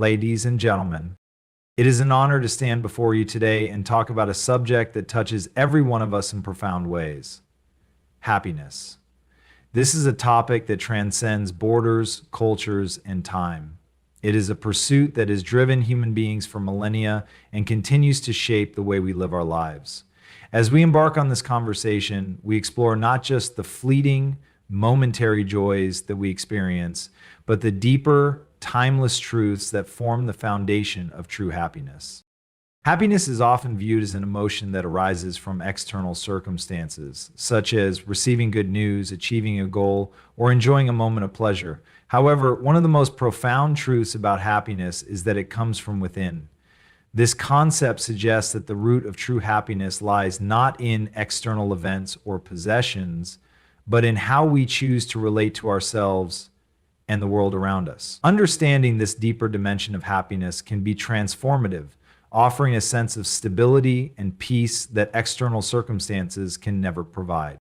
Ladies and gentlemen, it is an honor to stand before you today and talk about a subject that touches every one of us in profound ways: happiness. This is a topic that transcends borders, cultures, and time. It is a pursuit that has driven human beings for millennia and continues to shape the way we live our lives. As we embark on this conversation, we explore not just the fleeting, momentary joys that we experience, but the deeper, timeless truths that form the foundation of true happiness. Happiness is often viewed as an emotion that arises from external circumstances, such as receiving good news, achieving a goal, or enjoying a moment of pleasure. However, one of the most profound truths about happiness is that it comes from within. This concept suggests that the root of true happiness lies not in external events or possessions, but in how we choose to relate to ourselves and the world around us. Understanding this deeper dimension of happiness can be transformative, offering a sense of stability and peace that external circumstances can never provide.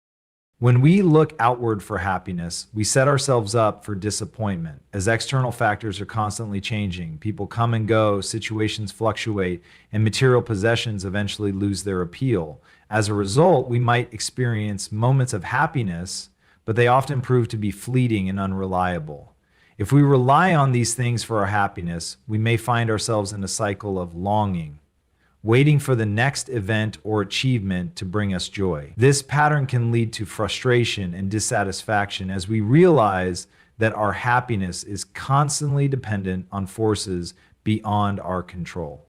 When we look outward for happiness, we set ourselves up for disappointment, as external factors are constantly changing. People come and go, situations fluctuate, and material possessions eventually lose their appeal. As a result, we might experience moments of happiness, but they often prove to be fleeting and unreliable. If we rely on these things for our happiness, we may find ourselves in a cycle of longing, waiting for the next event or achievement to bring us joy. This pattern can lead to frustration and dissatisfaction as we realize that our happiness is constantly dependent on forces beyond our control.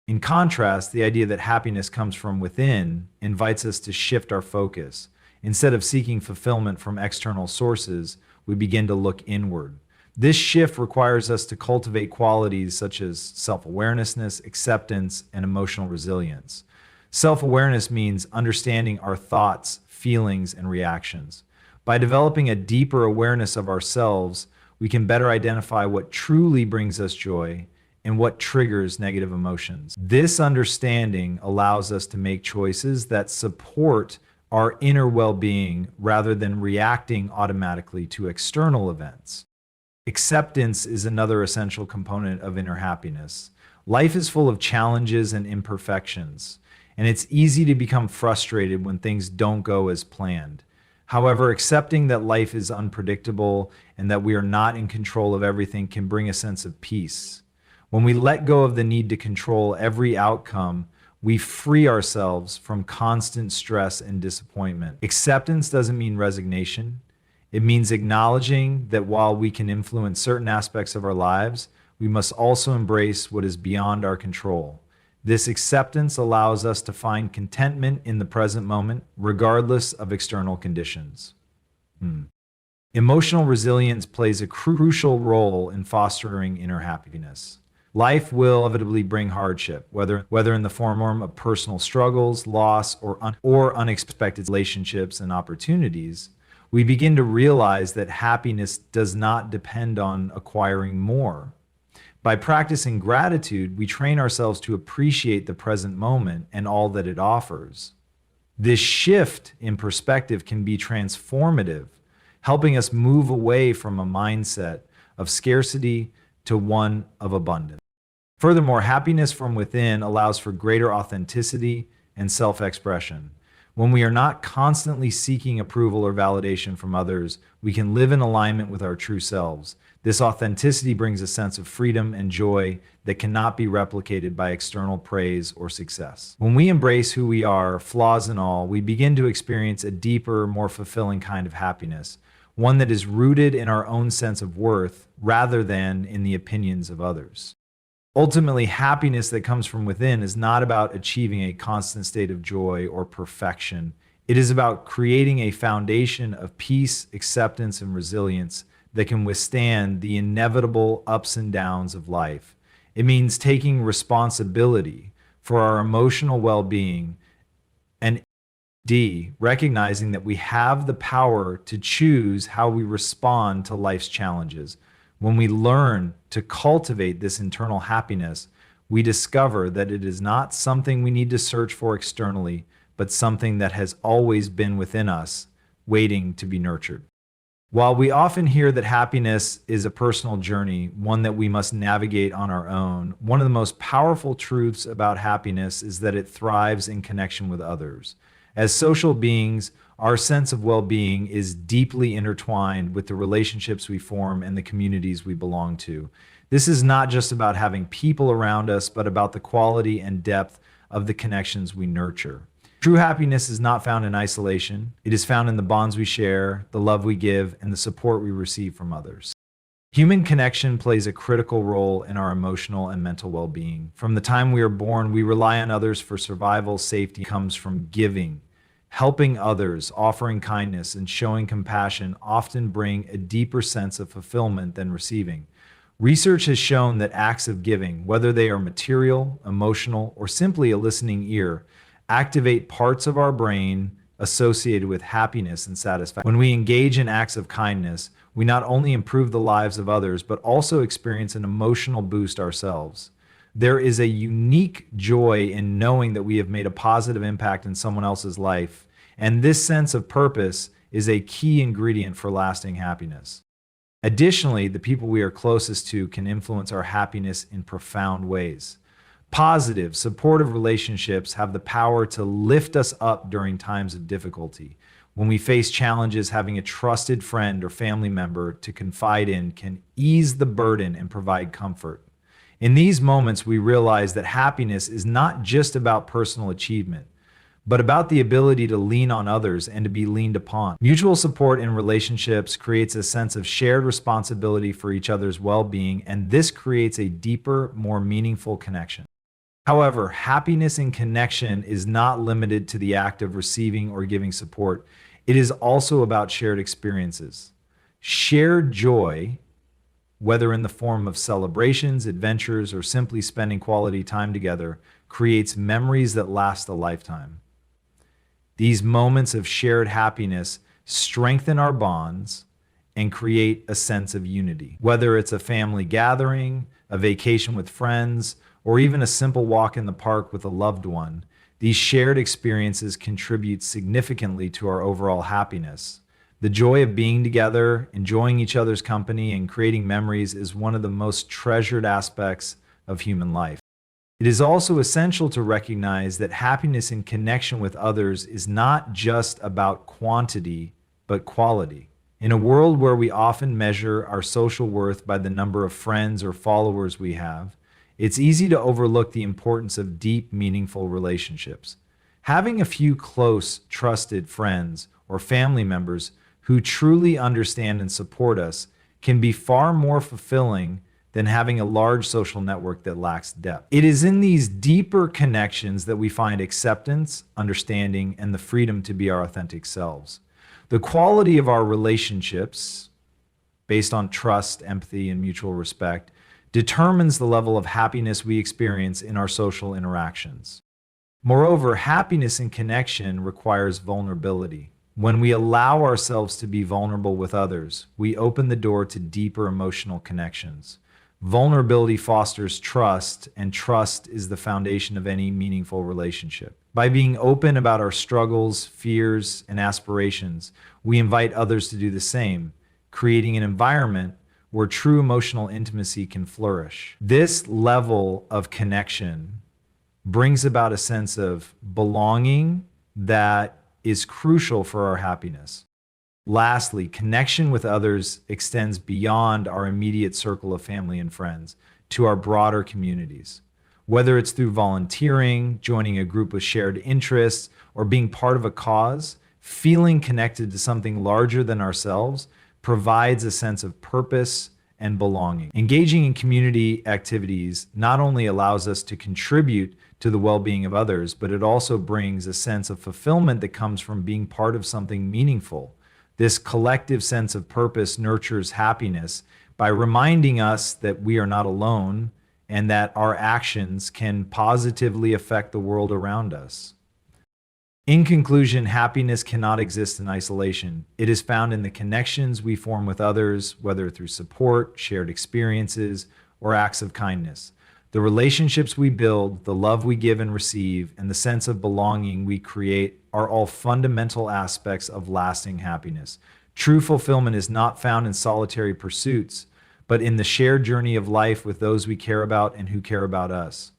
In contrast, the idea that happiness comes from within invites us to shift our focus. Instead of seeking fulfillment from external sources, we begin to look inward. This shift requires us to cultivate qualities such as self-awareness, acceptance, and emotional resilience. Self-awareness means understanding our thoughts, feelings, and reactions. By developing a deeper awareness of ourselves, we can better identify what truly brings us joy and what triggers negative emotions. This understanding allows us to make choices that support our inner well-being rather than reacting automatically to external events. Acceptance is another essential component of inner happiness. Life is full of challenges and imperfections, and it's easy to become frustrated when things don't go as planned. However, accepting that life is unpredictable and that we are not in control of everything can bring a sense of peace. When we let go of the need to control every outcome, we free ourselves from constant stress and disappointment. Acceptance doesn't mean resignation. It means acknowledging that while we can influence certain aspects of our lives, we must also embrace what is beyond our control. This acceptance allows us to find contentment in the present moment, regardless of external conditions. Emotional resilience plays a crucial role in fostering inner happiness. Life will inevitably bring hardship, whether in the form of personal struggles, loss, or unexpected relationships and opportunities. We begin to realize that happiness does not depend on acquiring more. By practicing gratitude, we train ourselves to appreciate the present moment and all that it offers. This shift in perspective can be transformative, helping us move away from a mindset of scarcity to one of abundance. Furthermore, happiness from within allows for greater authenticity and self-expression. When we are not constantly seeking approval or validation from others, we can live in alignment with our true selves. This authenticity brings a sense of freedom and joy that cannot be replicated by external praise or success. When we embrace who we are, flaws and all, we begin to experience a deeper, more fulfilling kind of happiness, one that is rooted in our own sense of worth rather than in the opinions of others. Ultimately, happiness that comes from within is not about achieving a constant state of joy or perfection. It is about creating a foundation of peace, acceptance, and resilience that can withstand the inevitable ups and downs of life. It means taking responsibility for our emotional well-being and recognizing that we have the power to choose how we respond to life's challenges. When we learn to cultivate this internal happiness, we discover that it is not something we need to search for externally, but something that has always been within us, waiting to be nurtured. While we often hear that happiness is a personal journey, one that we must navigate on our own, one of the most powerful truths about happiness is that it thrives in connection with others. As social beings, our sense of well being is deeply intertwined with the relationships we form and the communities we belong to. This is not just about having people around us, but about the quality and depth of the connections we nurture. True happiness is not found in isolation. It is found in the bonds we share, the love we give, and the support we receive from others. Human connection plays a critical role in our emotional and mental well-being. From the time we are born, we rely on others for survival. Safety comes from giving. Helping others, offering kindness, and showing compassion often bring a deeper sense of fulfillment than receiving. Research has shown that acts of giving, whether they are material, emotional, or simply a listening ear, activate parts of our brain associated with happiness and satisfaction. When we engage in acts of kindness, we not only improve the lives of others, but also experience an emotional boost ourselves. There is a unique joy in knowing that we have made a positive impact in someone else's life, and this sense of purpose is a key ingredient for lasting happiness. Additionally, the people we are closest to can influence our happiness in profound ways. Positive, supportive relationships have the power to lift us up during times of difficulty. When we face challenges, having a trusted friend or family member to confide in can ease the burden and provide comfort. In these moments, we realize that happiness is not just about personal achievement, but about the ability to lean on others and to be leaned upon. Mutual support in relationships creates a sense of shared responsibility for each other's well-being, and this creates a deeper, more meaningful connection. However, happiness in connection is not limited to the act of receiving or giving support. It is also about shared experiences. Shared joy, whether in the form of celebrations, adventures, or simply spending quality time together, creates memories that last a lifetime. These moments of shared happiness strengthen our bonds and create a sense of unity. Whether it's a family gathering, a vacation with friends, or even a simple walk in the park with a loved one, these shared experiences contribute significantly to our overall happiness. The joy of being together, enjoying each other's company, and creating memories is one of the most treasured aspects of human life. It is also essential to recognize that happiness in connection with others is not just about quantity, but quality. In a world where we often measure our social worth by the number of friends or followers we have, it's easy to overlook the importance of deep, meaningful relationships. Having a few close, trusted friends or family members who truly understand and support us can be far more fulfilling than having a large social network that lacks depth. It is in these deeper connections that we find acceptance, understanding, and the freedom to be our authentic selves. The quality of our relationships, based on trust, empathy, and mutual respect, determines the level of happiness we experience in our social interactions. Moreover, happiness in connection requires vulnerability. When we allow ourselves to be vulnerable with others, we open the door to deeper emotional connections. Vulnerability fosters trust, and trust is the foundation of any meaningful relationship. By being open about our struggles, fears, and aspirations, we invite others to do the same, creating an environment where true emotional intimacy can flourish. This level of connection brings about a sense of belonging that is crucial for our happiness. Lastly, connection with others extends beyond our immediate circle of family and friends to our broader communities. Whether it's through volunteering, joining a group with shared interests, or being part of a cause, feeling connected to something larger than ourselves provides a sense of purpose and belonging. Engaging in community activities not only allows us to contribute to the well-being of others, but it also brings a sense of fulfillment that comes from being part of something meaningful. This collective sense of purpose nurtures happiness by reminding us that we are not alone and that our actions can positively affect the world around us. In conclusion, happiness cannot exist in isolation. It is found in the connections we form with others, whether through support, shared experiences, or acts of kindness. The relationships we build, the love we give and receive, and the sense of belonging we create are all fundamental aspects of lasting happiness. True fulfillment is not found in solitary pursuits, but in the shared journey of life with those we care about and who care about us.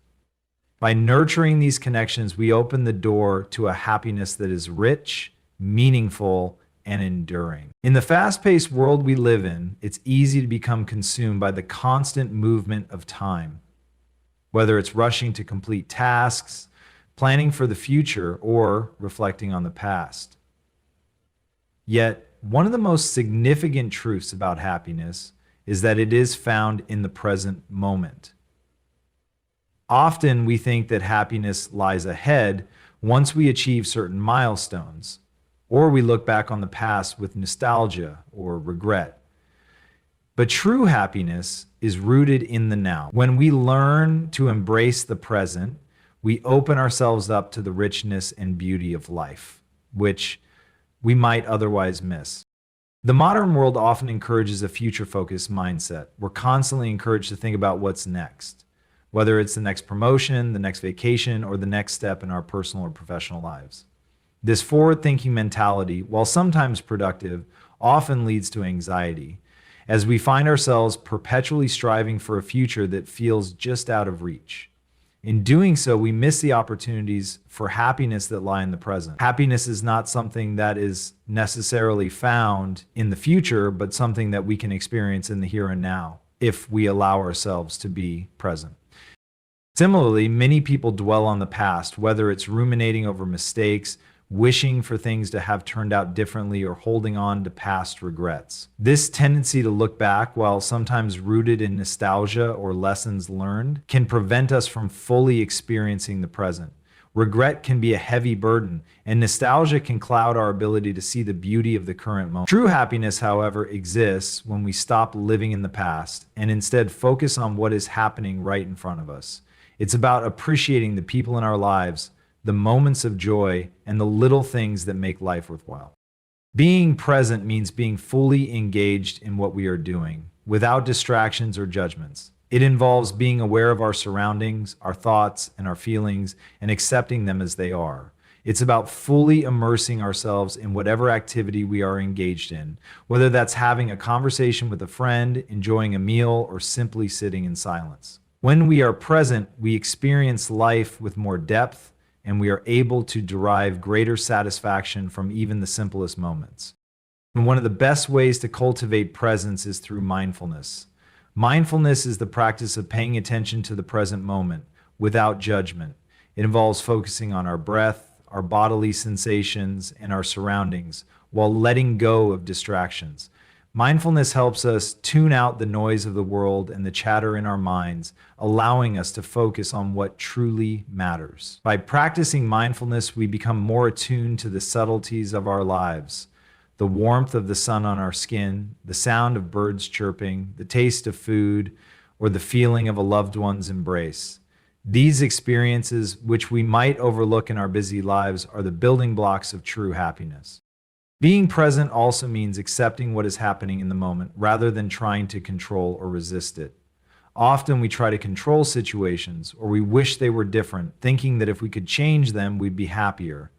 By nurturing these connections, we open the door to a happiness that is rich, meaningful, and enduring. In the fast-paced world we live in, it's easy to become consumed by the constant movement of time. Whether it's rushing to complete tasks, planning for the future, or reflecting on the past. Yet, one of the most significant truths about happiness is that it is found in the present moment. Often we think that happiness lies ahead once we achieve certain milestones, or we look back on the past with nostalgia or regret. But true happiness is rooted in the now. When we learn to embrace the present, we open ourselves up to the richness and beauty of life, which we might otherwise miss. The modern world often encourages a future-focused mindset. We're constantly encouraged to think about what's next, whether it's the next promotion, the next vacation, or the next step in our personal or professional lives. This forward-thinking mentality, while sometimes productive, often leads to anxiety, as we find ourselves perpetually striving for a future that feels just out of reach. In doing so, we miss the opportunities for happiness that lie in the present. Happiness is not something that is necessarily found in the future, but something that we can experience in the here and now if we allow ourselves to be present. Similarly, many people dwell on the past, whether it's ruminating over mistakes, wishing for things to have turned out differently, or holding on to past regrets. This tendency to look back, while sometimes rooted in nostalgia or lessons learned, can prevent us from fully experiencing the present. Regret can be a heavy burden, and nostalgia can cloud our ability to see the beauty of the current moment. True happiness, however, exists when we stop living in the past and instead focus on what is happening right in front of us. It's about appreciating the people in our lives, the moments of joy, and the little things that make life worthwhile. Being present means being fully engaged in what we are doing, without distractions or judgments. It involves being aware of our surroundings, our thoughts, and our feelings, and accepting them as they are. It's about fully immersing ourselves in whatever activity we are engaged in, whether that's having a conversation with a friend, enjoying a meal, or simply sitting in silence. When we are present, we experience life with more depth, and we are able to derive greater satisfaction from even the simplest moments. And one of the best ways to cultivate presence is through mindfulness. Mindfulness is the practice of paying attention to the present moment without judgment. It involves focusing on our breath, our bodily sensations, and our surroundings while letting go of distractions. Mindfulness helps us tune out the noise of the world and the chatter in our minds, allowing us to focus on what truly matters. By practicing mindfulness, we become more attuned to the subtleties of our lives, the warmth of the sun on our skin, the sound of birds chirping, the taste of food, or the feeling of a loved one's embrace. These experiences, which we might overlook in our busy lives, are the building blocks of true happiness. Being present also means accepting what is happening in the moment rather than trying to control or resist it. Often we try to control situations, or we wish they were different, thinking that if we could change them, we'd be happier.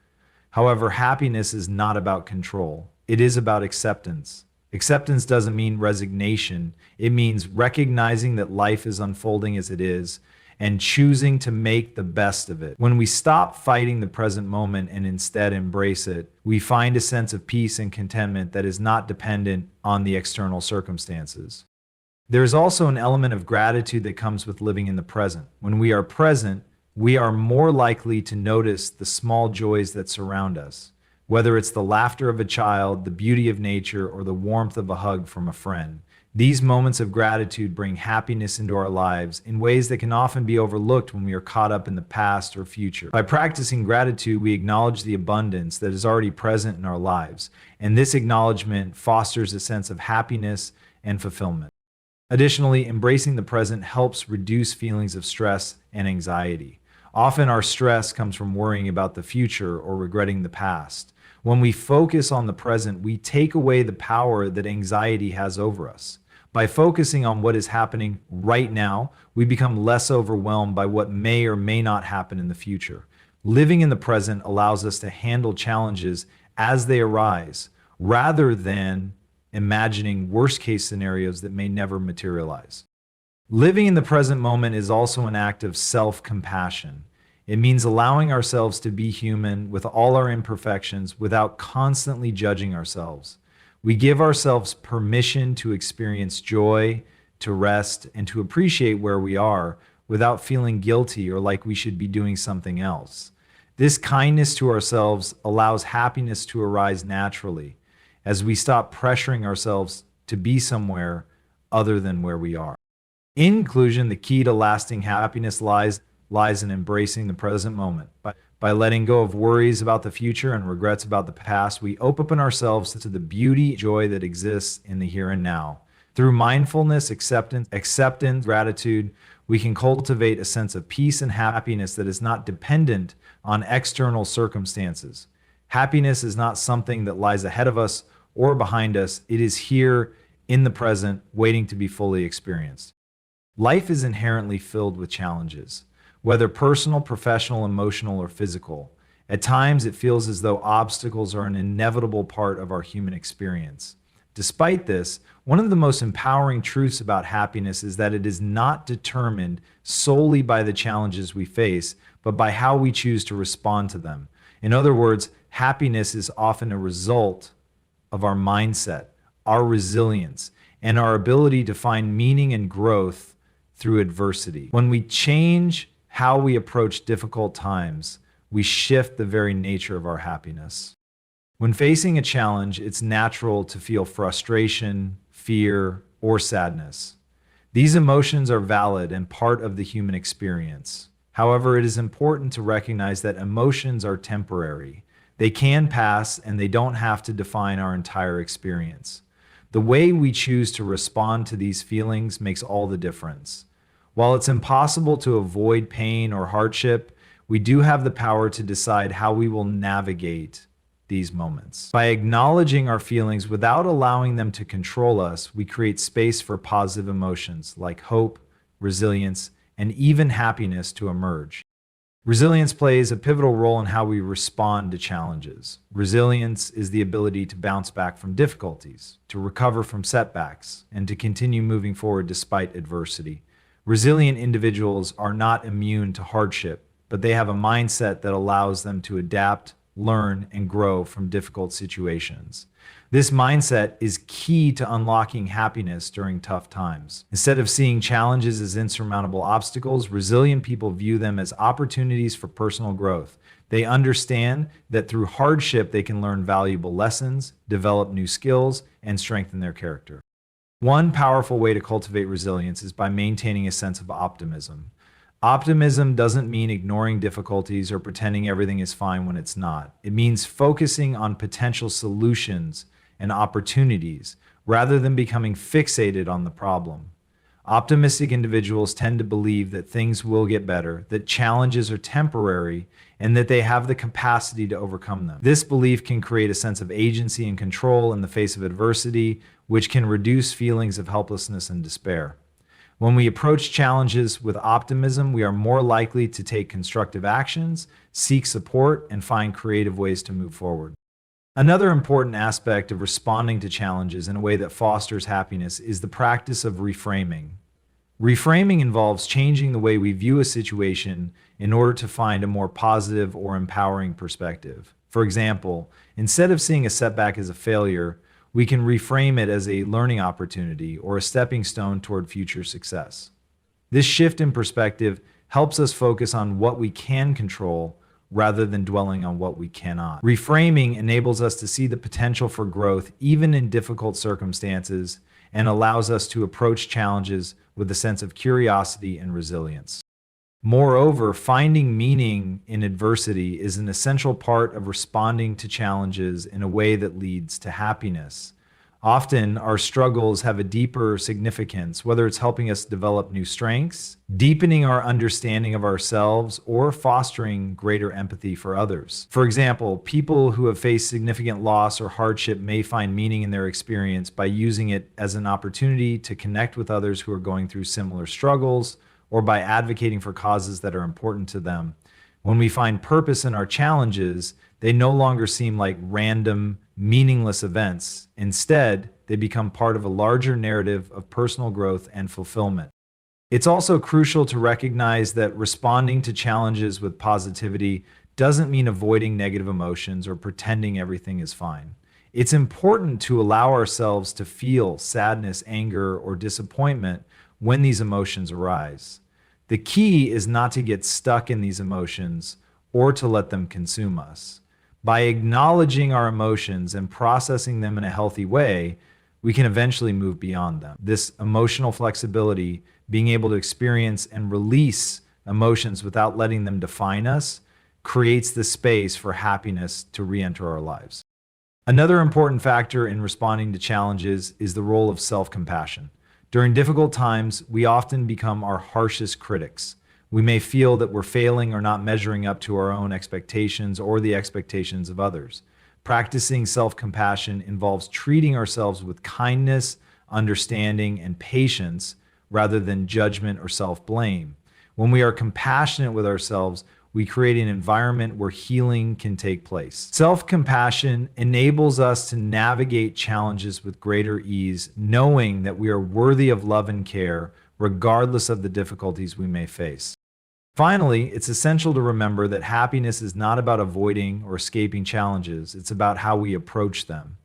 However, happiness is not about control. It is about acceptance. Acceptance doesn't mean resignation. It means recognizing that life is unfolding as it is and choosing to make the best of it. When we stop fighting the present moment and instead embrace it, we find a sense of peace and contentment that is not dependent on the external circumstances. There is also an element of gratitude that comes with living in the present. When we are present, we are more likely to notice the small joys that surround us, whether it's the laughter of a child, the beauty of nature, or the warmth of a hug from a friend. These moments of gratitude bring happiness into our lives in ways that can often be overlooked when we are caught up in the past or future. By practicing gratitude, we acknowledge the abundance that is already present in our lives, and this acknowledgement fosters a sense of happiness and fulfillment. Additionally, embracing the present helps reduce feelings of stress and anxiety. Often our stress comes from worrying about the future or regretting the past. When we focus on the present, we take away the power that anxiety has over us. By focusing on what is happening right now, we become less overwhelmed by what may or may not happen in the future. Living in the present allows us to handle challenges as they arise, rather than imagining worst case scenarios that may never materialize. Living in the present moment is also an act of self compassion. It means allowing ourselves to be human with all our imperfections without constantly judging ourselves. We give ourselves permission to experience joy, to rest, and to appreciate where we are without feeling guilty or like we should be doing something else. This kindness to ourselves allows happiness to arise naturally as we stop pressuring ourselves to be somewhere other than where we are. In conclusion, the key to lasting happiness lies in embracing the present moment. By letting go of worries about the future and regrets about the past, we open ourselves to the beauty and joy that exists in the here and now. Through mindfulness, acceptance, gratitude, we can cultivate a sense of peace and happiness that is not dependent on external circumstances. Happiness is not something that lies ahead of us or behind us. It is here in the present, waiting to be fully experienced. Life is inherently filled with challenges, whether personal, professional, emotional, or physical. At times, it feels as though obstacles are an inevitable part of our human experience. Despite this, one of the most empowering truths about happiness is that it is not determined solely by the challenges we face, but by how we choose to respond to them. In other words, happiness is often a result of our mindset, our resilience, and our ability to find meaning and growth through adversity. When we change how we approach difficult times, we shift the very nature of our happiness. When facing a challenge, it's natural to feel frustration, fear, or sadness. These emotions are valid and part of the human experience. However, it is important to recognize that emotions are temporary. They can pass and they don't have to define our entire experience. The way we choose to respond to these feelings makes all the difference. While it's impossible to avoid pain or hardship, we do have the power to decide how we will navigate these moments. By acknowledging our feelings without allowing them to control us, we create space for positive emotions like hope, resilience, and even happiness to emerge. Resilience plays a pivotal role in how we respond to challenges. Resilience is the ability to bounce back from difficulties, to recover from setbacks, and to continue moving forward despite adversity. Resilient individuals are not immune to hardship, but they have a mindset that allows them to adapt, learn, and grow from difficult situations. This mindset is key to unlocking happiness during tough times. Instead of seeing challenges as insurmountable obstacles, resilient people view them as opportunities for personal growth. They understand that through hardship, they can learn valuable lessons, develop new skills, and strengthen their character. One powerful way to cultivate resilience is by maintaining a sense of optimism. Optimism doesn't mean ignoring difficulties or pretending everything is fine when it's not. It means focusing on potential solutions and opportunities rather than becoming fixated on the problem. Optimistic individuals tend to believe that things will get better, that challenges are temporary, and that they have the capacity to overcome them. This belief can create a sense of agency and control in the face of adversity, which can reduce feelings of helplessness and despair. When we approach challenges with optimism, we are more likely to take constructive actions, seek support, and find creative ways to move forward. Another important aspect of responding to challenges in a way that fosters happiness is the practice of reframing. Reframing involves changing the way we view a situation in order to find a more positive or empowering perspective. For example, instead of seeing a setback as a failure, we can reframe it as a learning opportunity or a stepping stone toward future success. This shift in perspective helps us focus on what we can control rather than dwelling on what we cannot. Reframing enables us to see the potential for growth even in difficult circumstances and allows us to approach challenges with a sense of curiosity and resilience. Moreover, finding meaning in adversity is an essential part of responding to challenges in a way that leads to happiness. Often, our struggles have a deeper significance, whether it's helping us develop new strengths, deepening our understanding of ourselves, or fostering greater empathy for others. For example, people who have faced significant loss or hardship may find meaning in their experience by using it as an opportunity to connect with others who are going through similar struggles, or by advocating for causes that are important to them. When we find purpose in our challenges, they no longer seem like random meaningless events. Instead, they become part of a larger narrative of personal growth and fulfillment. It's also crucial to recognize that responding to challenges with positivity doesn't mean avoiding negative emotions or pretending everything is fine. It's important to allow ourselves to feel sadness, anger, or disappointment when these emotions arise. The key is not to get stuck in these emotions or to let them consume us. By acknowledging our emotions and processing them in a healthy way, we can eventually move beyond them. This emotional flexibility, being able to experience and release emotions without letting them define us, creates the space for happiness to re-enter our lives. Another important factor in responding to challenges is the role of self-compassion. During difficult times, we often become our harshest critics. We may feel that we're failing or not measuring up to our own expectations or the expectations of others. Practicing self-compassion involves treating ourselves with kindness, understanding, and patience rather than judgment or self-blame. When we are compassionate with ourselves, we create an environment where healing can take place. Self-compassion enables us to navigate challenges with greater ease, knowing that we are worthy of love and care, regardless of the difficulties we may face. Finally, it's essential to remember that happiness is not about avoiding or escaping challenges. It's about how we approach them.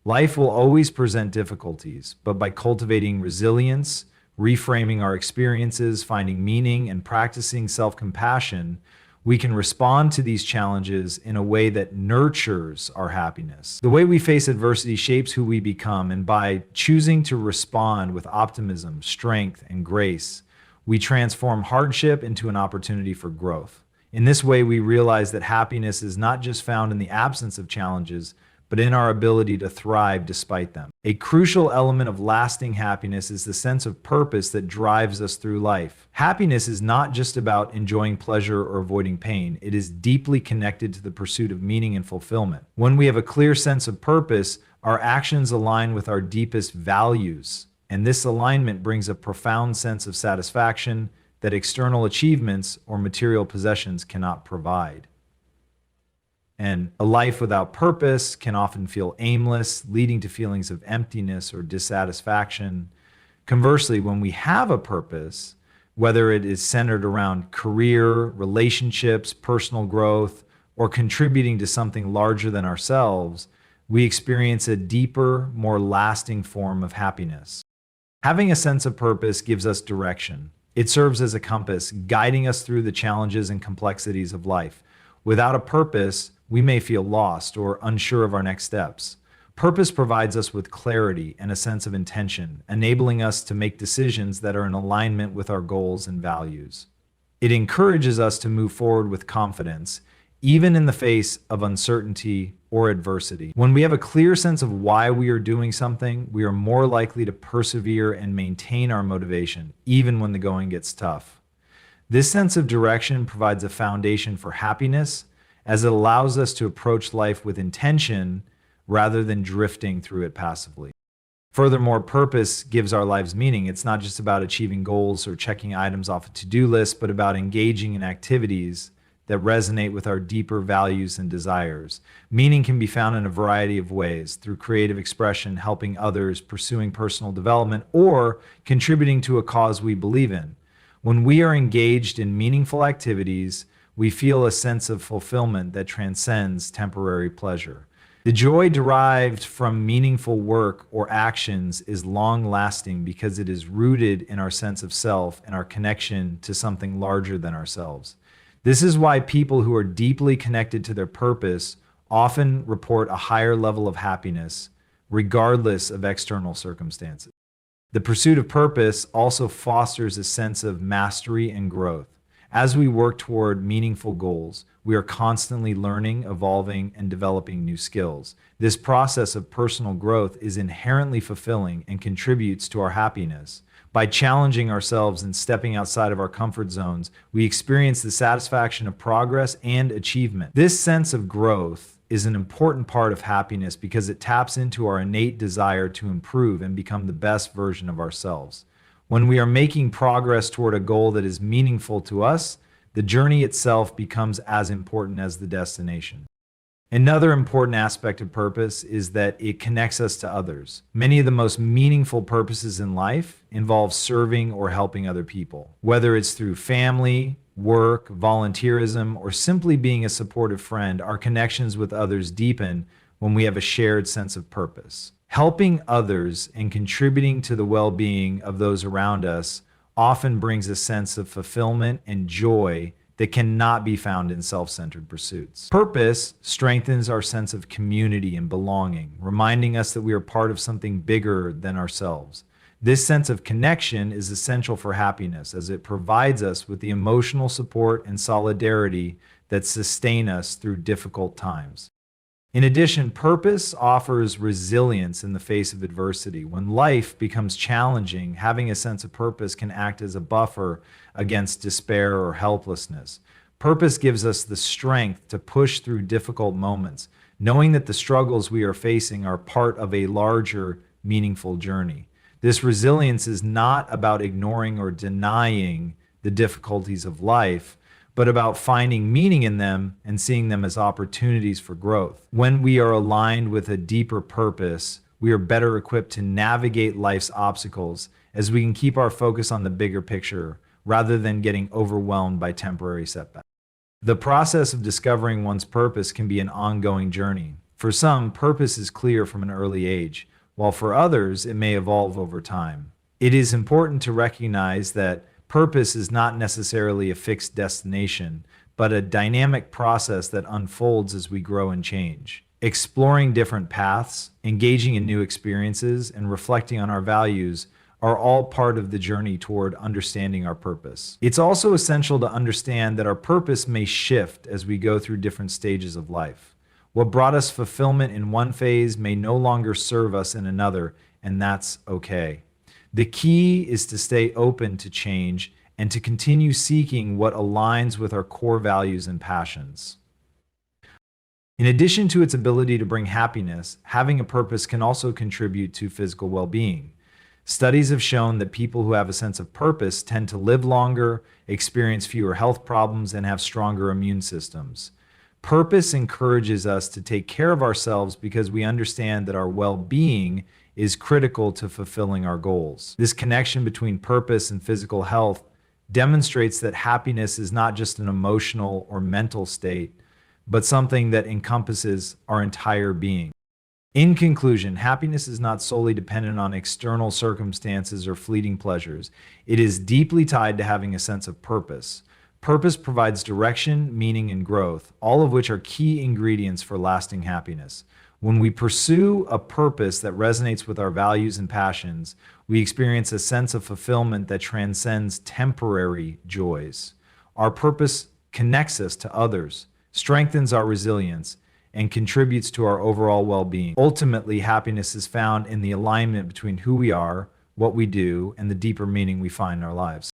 Life will always present difficulties, but by cultivating resilience, reframing our experiences, finding meaning, and practicing self-compassion, we can respond to these challenges in a way that nurtures our happiness. The way we face adversity shapes who we become, and by choosing to respond with optimism, strength, and grace, we transform hardship into an opportunity for growth. In this way, we realize that happiness is not just found in the absence of challenges, but in our ability to thrive despite them. A crucial element of lasting happiness is the sense of purpose that drives us through life. Happiness is not just about enjoying pleasure or avoiding pain. It is deeply connected to the pursuit of meaning and fulfillment. When we have a clear sense of purpose, our actions align with our deepest values, and this alignment brings a profound sense of satisfaction that external achievements or material possessions cannot provide. And a life without purpose can often feel aimless, leading to feelings of emptiness or dissatisfaction. Conversely, when we have a purpose, whether it is centered around career, relationships, personal growth, or contributing to something larger than ourselves, we experience a deeper, more lasting form of happiness. Having a sense of purpose gives us direction. It serves as a compass, guiding us through the challenges and complexities of life. Without a purpose, we may feel lost or unsure of our next steps. Purpose provides us with clarity and a sense of intention, enabling us to make decisions that are in alignment with our goals and values. It encourages us to move forward with confidence, even in the face of uncertainty or adversity. When we have a clear sense of why we are doing something, we are more likely to persevere and maintain our motivation, even when the going gets tough. This sense of direction provides a foundation for happiness, as it allows us to approach life with intention rather than drifting through it passively. Furthermore, purpose gives our lives meaning. It's not just about achieving goals or checking items off a to-do list, but about engaging in activities that resonate with our deeper values and desires. Meaning can be found in a variety of ways, through creative expression, helping others, pursuing personal development, or contributing to a cause we believe in. When we are engaged in meaningful activities, we feel a sense of fulfillment that transcends temporary pleasure. The joy derived from meaningful work or actions is long-lasting because it is rooted in our sense of self and our connection to something larger than ourselves. This is why people who are deeply connected to their purpose often report a higher level of happiness, regardless of external circumstances. The pursuit of purpose also fosters a sense of mastery and growth. As we work toward meaningful goals, we are constantly learning, evolving, and developing new skills. This process of personal growth is inherently fulfilling and contributes to our happiness. By challenging ourselves and stepping outside of our comfort zones, we experience the satisfaction of progress and achievement. This sense of growth is an important part of happiness because it taps into our innate desire to improve and become the best version of ourselves. When we are making progress toward a goal that is meaningful to us, the journey itself becomes as important as the destination. Another important aspect of purpose is that it connects us to others. Many of the most meaningful purposes in life involve serving or helping other people, whether it's through family, work, volunteerism, or simply being a supportive friend. Our connections with others deepen when we have a shared sense of purpose. Helping others and contributing to the well-being of those around us often brings a sense of fulfillment and joy that cannot be found in self-centered pursuits. Purpose strengthens our sense of community and belonging, reminding us that we are part of something bigger than ourselves. This sense of connection is essential for happiness as it provides us with the emotional support and solidarity that sustain us through difficult times. In addition, purpose offers resilience in the face of adversity. When life becomes challenging, having a sense of purpose can act as a buffer against despair or helplessness. Purpose gives us the strength to push through difficult moments, knowing that the struggles we are facing are part of a larger, meaningful journey. This resilience is not about ignoring or denying the difficulties of life, but about finding meaning in them and seeing them as opportunities for growth. When we are aligned with a deeper purpose, we are better equipped to navigate life's obstacles as we can keep our focus on the bigger picture rather than getting overwhelmed by temporary setbacks. The process of discovering one's purpose can be an ongoing journey. For some, purpose is clear from an early age, while for others, it may evolve over time. It is important to recognize that purpose is not necessarily a fixed destination, but a dynamic process that unfolds as we grow and change. Exploring different paths, engaging in new experiences, and reflecting on our values are all part of the journey toward understanding our purpose. It's also essential to understand that our purpose may shift as we go through different stages of life. What brought us fulfillment in one phase may no longer serve us in another, and that's okay. The key is to stay open to change and to continue seeking what aligns with our core values and passions. In addition to its ability to bring happiness, having a purpose can also contribute to physical well-being. Studies have shown that people who have a sense of purpose tend to live longer, experience fewer health problems, and have stronger immune systems. Purpose encourages us to take care of ourselves because we understand that our well-being is critical to fulfilling our goals. This connection between purpose and physical health demonstrates that happiness is not just an emotional or mental state, but something that encompasses our entire being. In conclusion, happiness is not solely dependent on external circumstances or fleeting pleasures. It is deeply tied to having a sense of purpose. Purpose provides direction, meaning, and growth, all of which are key ingredients for lasting happiness. When we pursue a purpose that resonates with our values and passions, we experience a sense of fulfillment that transcends temporary joys. Our purpose connects us to others, strengthens our resilience, and contributes to our overall well-being. Ultimately, happiness is found in the alignment between who we are, what we do, and the deeper meaning we find in our lives.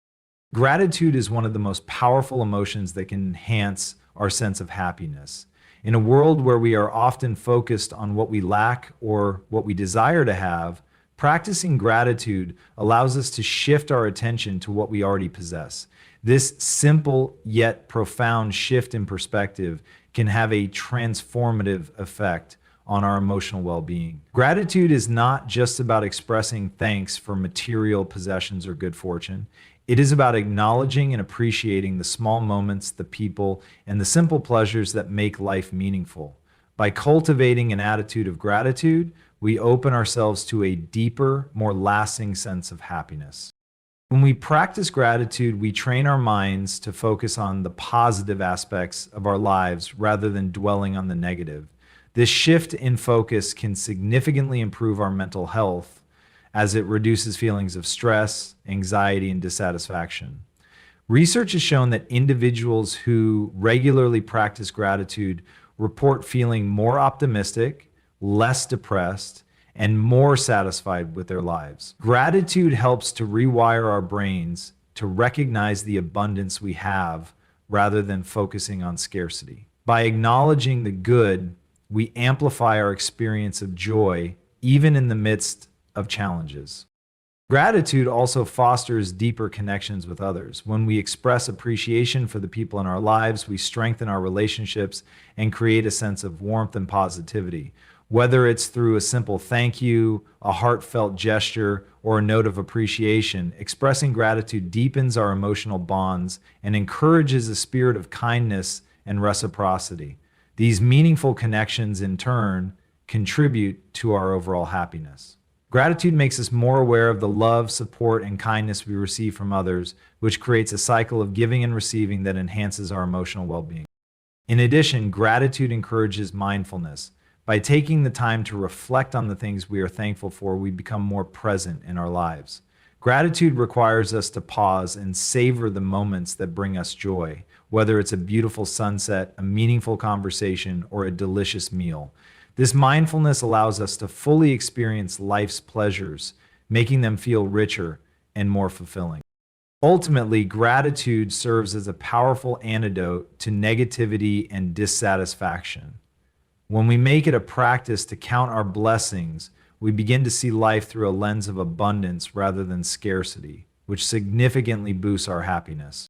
Gratitude is one of the most powerful emotions that can enhance our sense of happiness. In a world where we are often focused on what we lack or what we desire to have, practicing gratitude allows us to shift our attention to what we already possess. This simple yet profound shift in perspective can have a transformative effect on our emotional well-being. Gratitude is not just about expressing thanks for material possessions or good fortune. It is about acknowledging and appreciating the small moments, the people, and the simple pleasures that make life meaningful. By cultivating an attitude of gratitude, we open ourselves to a deeper, more lasting sense of happiness. When we practice gratitude, we train our minds to focus on the positive aspects of our lives rather than dwelling on the negative. This shift in focus can significantly improve our mental health as it reduces feelings of stress, anxiety, and dissatisfaction. Research has shown that individuals who regularly practice gratitude report feeling more optimistic, less depressed, and more satisfied with their lives. Gratitude helps to rewire our brains to recognize the abundance we have rather than focusing on scarcity. By acknowledging the good, we amplify our experience of joy even in the midst of challenges. Gratitude also fosters deeper connections with others. When we express appreciation for the people in our lives, we strengthen our relationships and create a sense of warmth and positivity. Whether it's through a simple thank you, a heartfelt gesture, or a note of appreciation, expressing gratitude deepens our emotional bonds and encourages a spirit of kindness and reciprocity. These meaningful connections, in turn, contribute to our overall happiness. Gratitude makes us more aware of the love, support, and kindness we receive from others, which creates a cycle of giving and receiving that enhances our emotional well being. In addition, gratitude encourages mindfulness. By taking the time to reflect on the things we are thankful for, we become more present in our lives. Gratitude requires us to pause and savor the moments that bring us joy, whether it's a beautiful sunset, a meaningful conversation, or a delicious meal. This mindfulness allows us to fully experience life's pleasures, making them feel richer and more fulfilling. Ultimately, gratitude serves as a powerful antidote to negativity and dissatisfaction. When we make it a practice to count our blessings, we begin to see life through a lens of abundance rather than scarcity, which significantly boosts our happiness.